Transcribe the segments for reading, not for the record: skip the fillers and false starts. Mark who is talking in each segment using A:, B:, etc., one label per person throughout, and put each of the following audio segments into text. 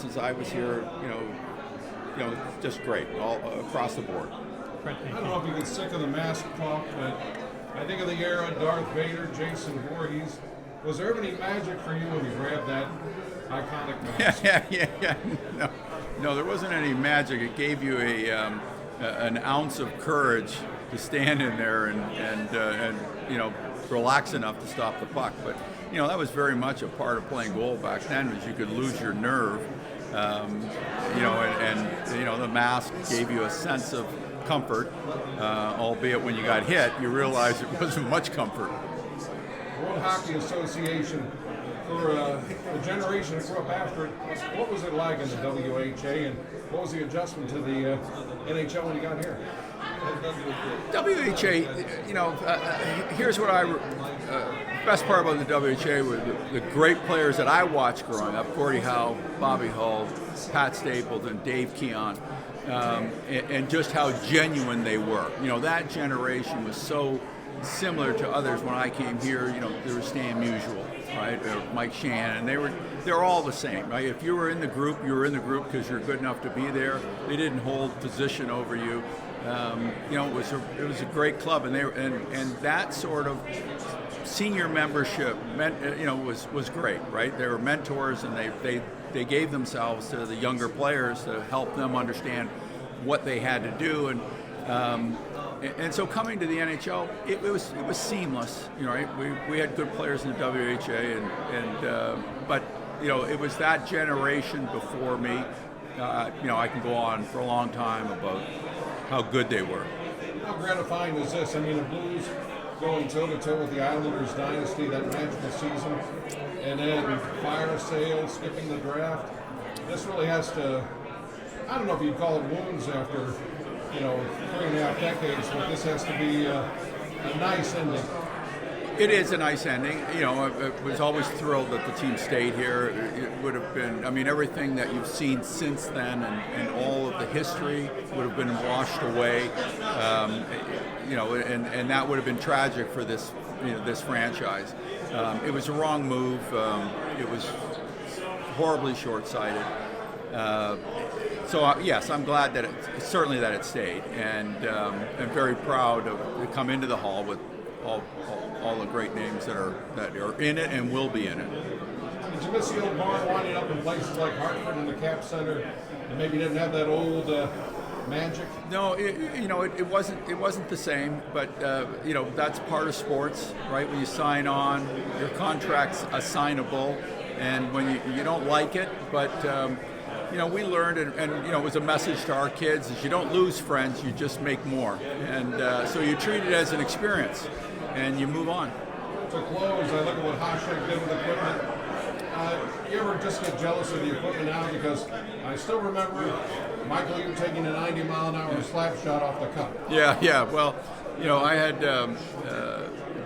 A: Since I was here, just great all across the board.
B: I don't know if you get sick of the mask talk, but I think of the era, Darth Vader, Jason Voorhees. Was there ever any magic for you when you grabbed that iconic mask?
A: Yeah. No, there wasn't any magic. It gave you an ounce of courage to stand in there and relax enough to stop the puck. But that was very much a part of playing goal back then, was you could lose your nerve. The mask gave you a sense of comfort, albeit when you got hit, you realized it wasn't much comfort.
B: World Hockey Association, for the generation that grew up after it, what was it like in the WHA, and what was the adjustment to the NHL when you got here?
A: WHA, here's what best part about the WHA were the great players that I watched growing up: Gordie Howe, Bobby Hull, Pat Stapleton, Dave Keon, and just how genuine they were. That generation was so similar to others. When I came here, there was Stan Musial, right, Mike Shannon. They're all the same, right? If you were in the group, you were in the group because you're good enough to be there. They didn't hold position over you. It was a great club, and that sort of senior membership was great, right? They were mentors, and they gave themselves to the younger players to help them understand what they had to do, and so coming to the NHL, it was seamless. Right? We had good players in the WHA, but it was that generation before me. I can go on for a long time about how good they were.
B: How gratifying is this? I mean, the Blues going toe-to-toe with the Islanders dynasty, that magical season, and then fire sale, skipping the draft. This really has to, I don't know if you'd call it wounds after, 3.5 decades, but this has to be a nice ending.
A: It is a nice ending. I was always thrilled that the team stayed here. It would have been, everything that you've seen since then and all of the history would have been washed away. And that would have been tragic for this, this franchise. It was a wrong move. It was horribly short-sighted. Yes, I'm glad that it stayed, and I'm very proud to come into the hall with all the great names that are in it and will be in it.
B: Did you miss the old barn winding up in places like Hartford and the Cap Center, and maybe didn't have that old magic?
A: No, it wasn't the same, but that's part of sports, right? When you sign on, your contract's assignable, and when you don't like it, but we learned, and it was a message to our kids: is you don't lose friends, you just make more, and so you treat it as an experience, and you move on.
B: To close, I look at what WHA did with equipment. You ever just get jealous of the equipment now? Because I still remember Michael, you taking a 90-mile-an-hour slap shot off the cup.
A: Yeah. Well, I had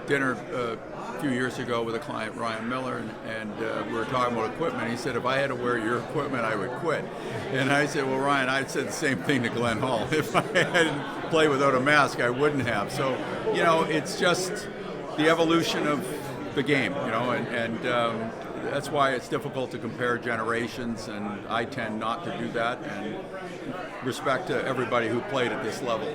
A: dinner a few years ago with a client, Ryan Miller, and we were talking about equipment. He said, if I had to wear your equipment, I would quit. And I said, well, Ryan, I said the same thing to Glenn Hall. If I hadn't played without a mask, I wouldn't have. So, it's just the evolution of the game, and that's why it's difficult to compare generations, and I tend not to do that, and respect to everybody who played at this level.